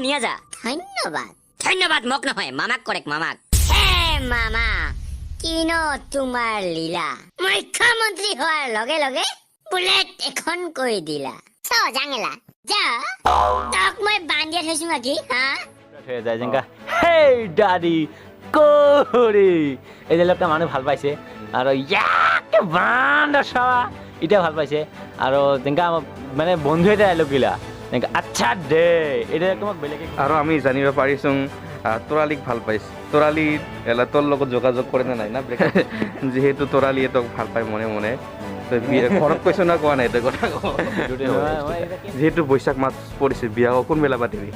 নিয়ে যা। ধন্যবাদ। ধন্যবাদ মোক নহয়, মামাক কৰেক, মামাক। হে মামা, কিনো তোমাৰ লীলা? মুখ্যমন্ত্ৰী হোৱাৰ লগে লগে বুলেট এখন কৈ দিলা। চ জাঙেলা যা, তাক মই বান্ধিয়া থৈছো নেকি হা? যায় যেনেকা হেই দাদি কৰি এই যে একটা মানুহ ভাল পাইছে আৰু ইয়াকে বান্ধ চাৱা এতিয়া ভাল পাইছে আৰু যেনেকা মানে বন্ধু এটা ডাইলগ গিলা যেনেকা আচ্ছা দে এটা তোমাক বেলেগে আৰু আমি জানিব পাৰিছোঁ তৰালীক ভাল পাইছে। তৰালী এলা তোৰ লগত যোগাযোগ কৰে নে নাই না যিহেতু তৰালীয়ে তোক ভাল পায় মনে মনে তই ঘৰত কৈছ না কোৱা নাই তই কথা যিহেতু বৈশাখ মাছ পৰিছে বিয়া কোনবেলা পাতিবি?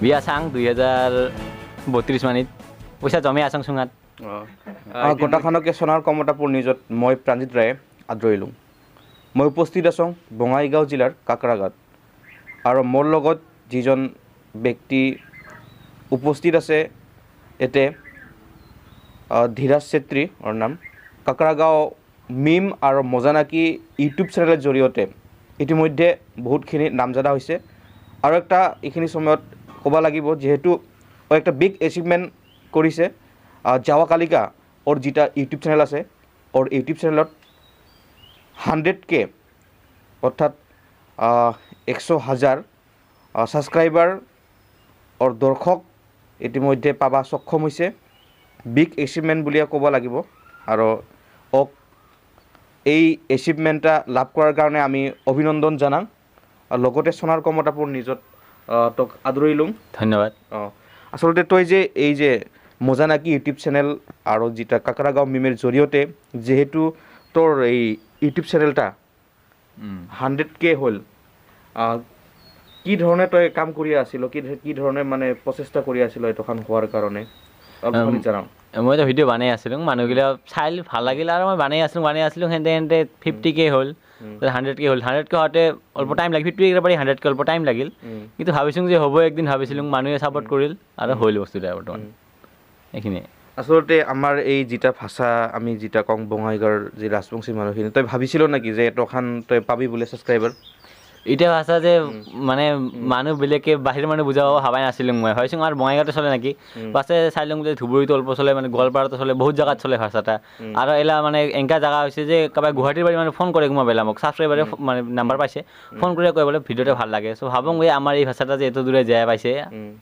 বিয়া চাং 2032 মানিত পইচা জমে আছং চুঙাত গোটাখনকে সোণাৰ কমতাপুৰ নিউজত মই প্ৰাঞ্জিত ৰায়ে আদৰিলোঁ। মই উপস্থিত আছোঁ বঙাইগাঁও জিলাৰ কাকৰাগাঁৱত আৰু মোৰ লগত যিজন ব্যক্তি উপস্থিত আছে এতে ধীৰাজ চেত্ৰী ওৰ নাম কাকৰাগাঁও মিম আৰু মজানাকি ইউটিউব চেনেলৰ জৰিয়তে ইতিমধ্যে বহুতখিনি নামজাদা হৈছে আৰু একটা এইখিনি সময়ত ক'ব লাগিব যিহেতু একটা বিগ এচিভমেণ্ট কৰিছে জাৱা কালিকা ওর যেটা ইউটিউব চ্যানেল আছে ওর ইউটিউব চ্যানেলত 100K অর্থাৎ 100,000 সাবস্ক্রাইবার ওর দর্শক ইতিমধ্যে পাবা সক্ষম হৈছে। বিগ এচিভমেণ্ট বুলিয়ে ক'ব লাগিব আৰু ওক এই এচিভমেণ্টটা লাভ কৰাৰ কাৰণে আমি অভিনন্দন জনাওঁ আৰু লগতে সোণাৰ কমতাপুৰ নিউজত তোক আদৰিলোঁ। ধন্যবাদ। আচলতে তই যে এই যে মজানাকি ইউটিউব চেনেল আৰু যেটা কাকৰাগাঁও মিমেৰ জৰিয়তে যেহেতু তোৰ এই ইউটিউব চেনেলটা 100K হল কি ধৰণে তই কাম কৰি আছিল কি ধৰণে মানে প্ৰচেষ্টা কৰি আছিল এইটোখান হোৱাৰ কাৰণে জানাওঁ? মই তো ভিডিঅ' বনাই আছিলোঁ মানুহগিলা চাই ভাল লাগিল আৰু মই বনাই আছিলোঁ সেনেতে 50K হ'ল 100K হ'ল 100K হওঁতে অল্প টাইম লাগিল 50K পাৰি 100K অল্প টাইম লাগিল কিন্তু ভাবিছোঁ যে হ'ব একদিন ভাবিছিলোঁ মানুহে ছাপোৰ্ট কৰিল আৰু হ'ল বস্তুটা বৰ্তমান এইখিনিয়ে। আচলতে আমাৰ এই যেটা ভাষা আমি যেটা কওঁ বঙাইগাঁৱৰ যি ৰাজবংশী মানুহখিনি তই ভাবিছিল নেকি যে এইটোখান তই পাবি বোলে ছাবস্ক্ৰাইবাৰ? এটা ভাষা যে মানে মানুহ বেলেগে বাহিৰৰ মানুহ বুজাব ভাবাই নাছিলোঁ মই ভাবিছোঁ আৰু বঙাইগাঁৱতে চলে নেকি পাছে চাই লওঁ যে ধুবুৰীতো অল্প চলে মানে গোৱালপাৰাতো চলে বহুত জেগাত চলে ভাষাটা আৰু এলা মানে এনেকা জেগা হৈছে যে কাৰোবাৰ গুৱাহাটীৰ বাৰী মানে ফোন কৰে কোনোবা বেলা মোক ছাবস্ক্ৰাইবাৰে মানে নাম্বাৰ পাইছে ফোন কৰি কয় বোলে ভিডিঅ'টো ভাল লাগে চ' ভাবোঁ যে আমাৰ এই ভাষাটা যে এইটো দূৰে যায় পাইছে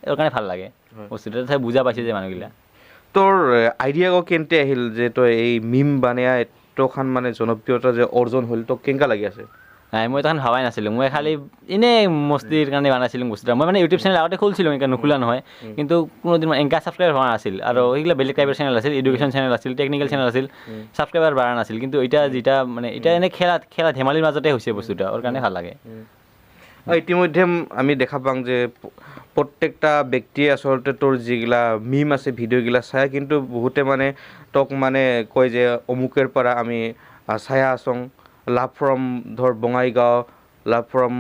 ইয়াৰ কাৰণে ভাল লাগে বস্তুটো চাই বুজা পাইছে যে মানুহগিলা। তোৰ আইডিয়া কেনেকৈ আহিল যে তই এই মিম বানিয়া এইটোখান মানে জনপ্ৰিয়তা যে অৰ্জন হ'ল তোক কেনেকুৱা লাগি আছে? নাই মই তখন ভাবাই নাছিলোঁ মই খালি এনেই মস্তিৰ কাৰণে বনাইছিলোঁ বস্তুটা মই মানে ইউটিউব চেনেল আগতে খুলিছিলোঁ এনেকৈ নোখোলা নহয় কিন্তু কোনোদিন এনেকা ছাবস্ক্ৰাইবাৰ হোৱা নাছিল আৰু সেইগিলা বেলেগ টাইপৰ চেনেল আছিল এডুকেশ্যন চেনেল আছিল টেকনিকেল চেনেল আছিল ছাবস্ক্ৰাইবাৰ বাঢ়া নাছিল কিন্তু এতিয়া যেটা মানে এতিয়া এনেই খেলা ধেমালিৰ মাজতে হৈছে বস্তুটা ওৰ কাৰণে ভাল লাগে। ইতিমধ্যে আমি দেখা পাওঁ যে প্ৰত্যেকটা ব্যক্তিয়ে আচলতে তোৰ যিগিলা মিম আছে ভিডিঅ'গিলা চাই কিন্তু বহুতে মানে তোক মানে কয় যে অমুকেৰ পৰা আমি চাই আছোঁ লাভ ফ্ৰম ধৰ বঙাইগাঁও লাভ ফ্ৰম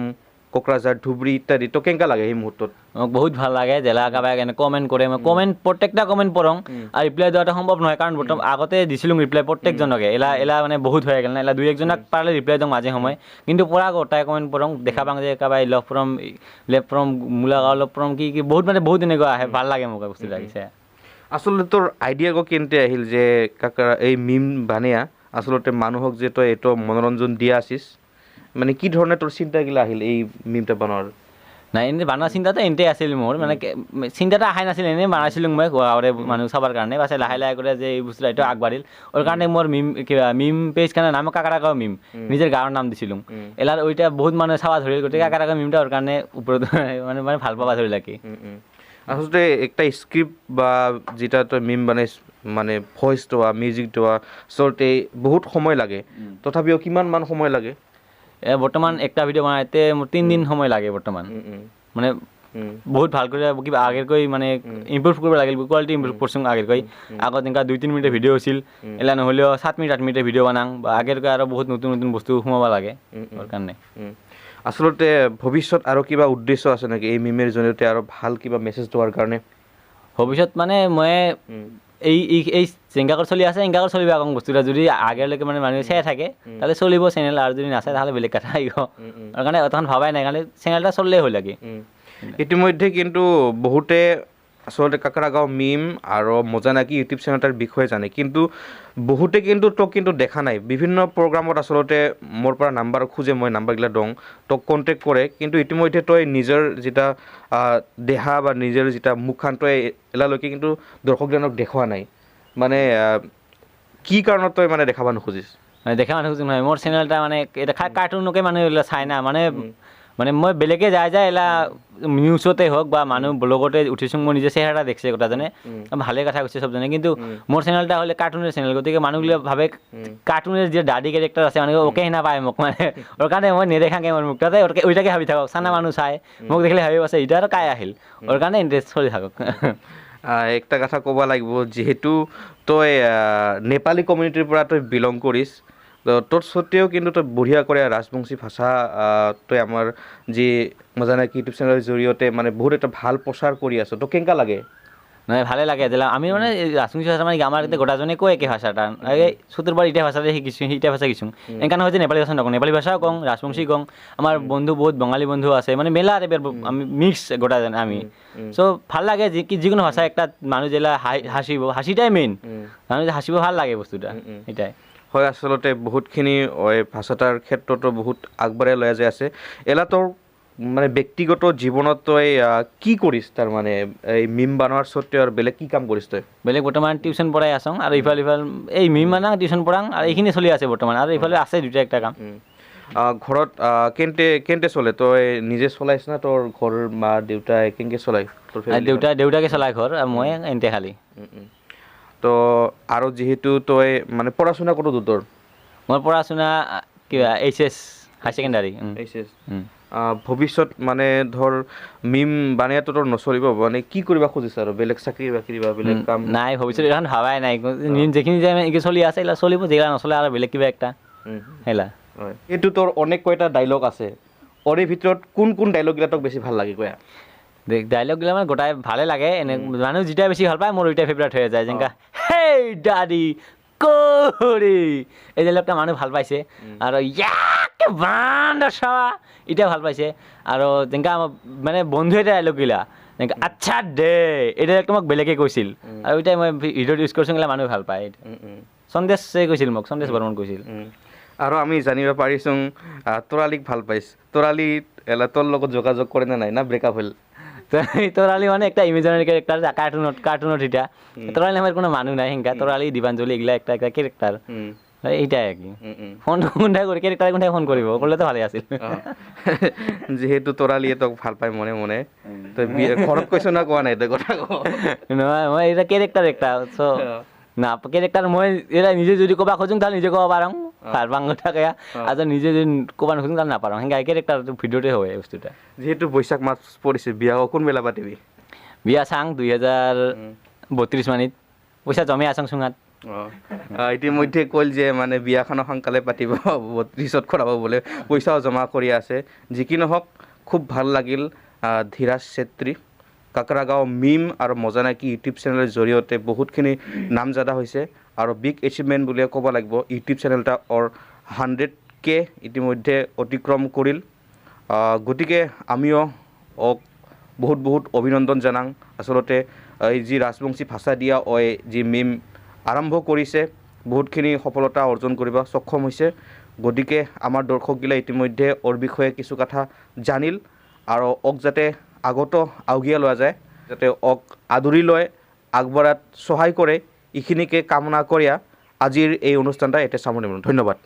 কোকৰাঝাৰ ধুবুৰী ইত্যাদি তো কেনেকুৱা লাগে সেই মুহূৰ্তত? মোক বহুত ভাল লাগে জেলা কাবাক এনে কমেণ্ট কৰে মই কমেণ্ট প্ৰত্যেকটা কমেণ্ট পঢ়োঁ আৰু ৰিপ্লাই দিয়াটো সম্ভৱ নহয় কাৰণ বৰ্তমান আগতে দিছিলোঁ ৰিপ্লাই প্ৰত্যেকজনকে এলা মানে বহুত হৈ গ'ল না এলা দুই একজনক পাৰিলে ৰিপ্লাই দিওঁ মাজে সময় কিন্তু পৰা গোটাই কমেণ্ট পঢ়োঁ দেখা পাওঁ যে কাবাই love from Mulagaon love from কি বহুত মানে বহুত এনেকুৱা আহে ভাল লাগে মোক বস্তু লাগিছে। আচলতে তোৰ আইডিয়া কেনেকৈ আহিল যে কাকা এই মিম বানিয়া আচলতে মানুহক যে তই এইটো মনোৰঞ্জন দিয়া আছিস মানে কি ধৰণে তোৰ চিন্তাগিলা আহিল এই মিমটা বনোৱাৰ? নাই এনেই বনোৱা চিন্তাটো এনেই আছিল মোৰ মানে চিন্তাটো আহাই নাছিল এনেই বনাইছিলোঁ মই গাঁৱৰে মানুহ চাবৰ কাৰণে পাছে লাহে লাহে কৰে যে এই বস্তুটো এইটো আগবাঢ়িল ওৰ কাৰণে মোৰ কিবা মিম পেজ কাৰণে নাম কাকৰাগাঁও মিম নিজৰ গাঁৱৰ নাম দিছিলোঁ এলাৰ ওইটা বহুত মানুহে চাবা ধৰিল গতিকে কাকৰাগাঁও মিমটা ওৰ কাৰণে ওপৰত মানে মানে ভাল পাবা ধৰিল কি আসলে একটা স্ক্রিপ্ট বা যেটা তই মিম বানাইছ মানে ভয়েস দেওয়া মিউজিক দেওয়া আচলতে বহুত সময় লাগে তথাপিও কিমান সময় লাগে? বৰ্তমান একটা ভিডিঅ' বনাইতে মোৰ 3 দিন সময় লাগে বৰ্তমান মানে বহুত ভাল কৰি কিবা আগেৰকৈ মানে ইম্প্ৰুভ কৰিব লাগিল কোৱালিটি ইম্প্ৰুভ কৰিছোঁ আগেৰকৈ আগত এনেকুৱা 2-3 মিনিটৰ ভিডিঅ' আছিল এলা নহ'লেও 7 মিনিট 8 মিনিটৰ ভিডিঅ' বনাওঁ বা আগেৰকৈ আৰু বহুত নতুন নতুন বস্তু সোমাব লাগে ওৰ কাৰণে। আচলতে ভৱিষ্যত আৰু কিবা উদ্দেশ্য আছে নেকি এই মিমেৰ জৰিয়তে আৰু ভাল কিবা মেছেজ দেওয়াৰ কাৰণে? ভৱিষ্যত মানে মই এই যেংগাকৰ চলি আছে এংগাকৰ চলিব আকৌ বস্তুটা যদি আগেৰলৈকে মানে মানুহে চাই থাকে তাহলে চলিব চেনেল আৰু যদি নাচায় তাহলে বেলেগ কথা আহিব ওৰ কাৰণে তখন ভাবাই নাই কাৰণে চেনেলটা চললেই হ'ল লাগে। ইতিমধ্যে কিন্তু বহুতে আচলতে কাকৰাগাঁও মিম আৰু মজানাকি ইউটিউব চেনেল এটাৰ বিষয়ে জানে কিন্তু বহুতে কিন্তু তোক কিন্তু দেখা নাই বিভিন্ন প্ৰগ্ৰামত আচলতে মোৰ পৰা নাম্বাৰ খোজে মই নাম্বাৰগিলা দং তোক কণ্টেক্ট কৰে কিন্তু ইতিমধ্যে তই নিজৰ যেটা দেহা বা নিজৰ যেটা মুখখান তই এলালৈকে কিন্তু দৰ্শকজনক দেখুওৱা নাই মানে কি কাৰণত তই মানে দেখাব নোখোজিছ মানে দেখা মানুহ নহয় মোৰ চেনেলটা মানে এটা কাৰ্টুনকে মানুহ চাই না মানে মানে মই বেলেগে যায় এলা নিউজতে হোক বা মানুহ ব্লগতে উঠিছোঁ মই নিজে চেহেৰা দেখছে কথাজনে ভালে কথা কৈছে চবজনে কিন্তু মোৰ চেনেলটা হ'লে কাৰ্টুনেৰ চেনেল গতিকে মানুহগুলো ভাবে কাৰ্টুনেৰ যে দাদি ক্যাৰেক্টাৰ আছে মানে ওকে না পায় মোক মানে ওৰ কাৰণে মই নেদেখাকে মোৰ মুখটাতে ওইটাকে ভাবি থাকক চানা মানুহ চাই মোক দেখিলে ভাবিব আছে ইটা কাই আহিল ওর কাৰণে ইন্টারেস্ট চলি থাকক একটা কথা ক'ব লাগিব যেহেতু তই নেপালী কমিউনিটিৰ পৰা তই বিলং কৰিছ তো তোর সত্ত্বেও কিন্তু তই বঢ়িয়া করে রাজবংশী ভাষা তই আমার যে মজানাকি ইউটিউব চেনেলের জড়িয়তে মানে বহুত একটা ভাল প্রচার কৰি আছো তো কেঙ্কা লাগে নহয় ভালে লাগে আমি মানে রাজবংশী ভাষা মানে আমার এতিয়া গোটাজনে কয় একে ভাষাটা এই চতুর্বার ইটা ভাষাতে শিকিছোঁ ইটা ভাষা শিকিছোঁ এনেকুৱা নহয় যে নেপালী ভাষা নকওঁ নেপালী ভাষাও কওঁ ৰাজবংশী কওঁ আমাৰ বন্ধু বহুত বঙালী বন্ধু আছে মানে মেলা টাইপের আমি মিক্স গোটাজন আমি সো ভাল লাগে যিকোনো ভাষা একটা মানুহ যেলা হাসিব হাসিটাই মেইন মানুহ হাসিব ভাল লাগে বস্তুটা এটাই হয় আসলতে বহুতখিনি ভাষাটাৰ ক্ষেত্ৰতো বহুত আগবাঢ়াই লৈ যাই আছে এলা তোৰ মানে ব্যক্তিগত জীৱনত তই কি কৰিছ তাৰ মানে এই মিম বনোৱাৰ সত্ত্বেও আৰু বেলেগ কি কাম কৰিছ তই বেলেগ বৰ্তমান টিউশন পঢ়াই আছোঁ আৰু ইফাল এই মিম বানা টিউশন পঢ়াং আৰু এইখিনি চলি আছে বৰ্তমান আৰু ইফালে আছে দুটা একটা কাম ঘৰত কেন্তে চলে তই নিজে চলাইছ না তোৰ ঘৰ মা দেউতাই কেনেকে চলাই দেউতাকে চলাই ঘৰ আৰু মই এনতে খালি তো আৰু যেহেতু তই মানে পঢ়া-শুনা কত দূৰ মই পঢ়া-শুনা কিবা এইচএস হাই সেকেন্ডাৰি এইচএস ভৱিষ্যত মানে ধৰ মিম বানিয়াটো তোৰ নচলিব মানে কি কৰিব খুজিছ আৰু বেলেগ চাকৰি বাকৰি বা বেলেগ কাম নাই ভৱিষ্যত এখন ভাবাই নাই যেখিনি যে একে চলি আছে এলা চলিব যেগা নচলে আৰু বেলেগ কিবা একটা হেলা হয় এইটো তোৰ অনেক কয়টা ডায়লগ আছে ওৰে ভিতৰত কোন ডায়লগগিলা তোক বেছি ভাল লাগে কয়া ডায়লগগুলো মানে গোটাই ভালে লাগে এনে মানুহ যেটা বেছি ভাল পায় মোৰ ওইটাই ফেভাৰিট হয়ে যায় যেনকা হেই দাদি কৰি এই ডায়লগটা মানুহ ভাল পাইছে আৰু ইয়াকে বান্দা সাৱা এটা ভাল পাইছে আৰু যেনকা মানে বন্ধু এটা ডায়লগ গিলা যেনকা আচ্ছা দে এই ডায়লগটো মোক বেলেগে কৈছিল আৰু ওইটাই মই ভিডিঅ'ত ইউজ কৰিছোঁ মানুহ ভাল পায় সন্দেশে কৈছিল মোক সন্দেশ বৰ্মন কৈছিল আৰু আমি জানিব পাৰিছোঁ তৰালিক ভাল পাইছ তৰালি এলা তোৰ লগত যোগাযোগ কৰে না নাই না ব্ৰেকআপ হ'ল তোরালি মানে একটা ইমেজিনারি ক্যারেক্টার কার্টুনত এটা তোরালি আমার কোনো মানুষ নাই হেঙ্কা তোরালি দিবাঞ্জলি এগুলা একটা ক্যারেক্টার এইটাই আর কি ফোন কোনটা করে ক্যারেক্টার কোনটা ফোন করিব করলে তো ভালো আছিল যেহেতু তোরালিয়ে তোক ভাল পায় মনে মনে তো ঘৰত কৈছো না কোৱা নাই তো কথা নহয় মই এটা ক্যারেক্টার একটা সো না ক্যারেক্টার মই এরা নিজে যদি কবা খোঁজুং তাহলে নিজে কবা পারাং তার বাংলা থাকে আর নিজে যদি কবা নখোঁজুং তাহলে না পারাং হেঙ্কা ক্যারেক্টার ভিডিওতে হয় বস্তুটা যেহেতু বৈশাখ মাস পৰিছে বিয়া কোন বেলা পাতিবি বিয়া চাং 2032 মানিত পইচা জমে আছং চুঙাত ইতিমধ্যে কল যে মানে বিয়াখন সোনকালে পাতিব 32ত কৰাব বোলে পইচাও জমা কৰি আছে যি কি নহওক খুব ভাল লাগিল ধীৰাজ চেত্ৰী কাকৰাগাঁও মিম আৰু মজানাকি ইউটিউব চেনেলৰ জৰিয়তে বহুতখিনি নামজাদা হৈছে আৰু বিগ এচিভমেণ্ট বুলিয়ে ক'ব লাগিব ইউটিউব চেনেলটা অৰ 100K ইতিমধ্যে অতিক্ৰম কৰিল গতিকে আমিও বহুত অভিনন্দন জনাং আচলতে এই যি ৰাজবংশী ভাষা দিয়া যি মিম আৰম্ভ কৰিছে বহুতখিনি সফলতা অৰ্জন কৰিব সক্ষম হৈছে গতিকে আমাৰ দৰ্শকগিলা ইতিমধ্যে ওৰ বিষয়ে কিছু কথা জানিল আৰু যাতে আগত আগুৱাই লোৱা যায় যাতে আদৰি লয় আগবঢ়াত সহায় কৰে এইখিনিকে কামনা কৰি আজিৰ এই অনুষ্ঠানটা এতিয়া সামৰণি মাৰিম ধন্যবাদ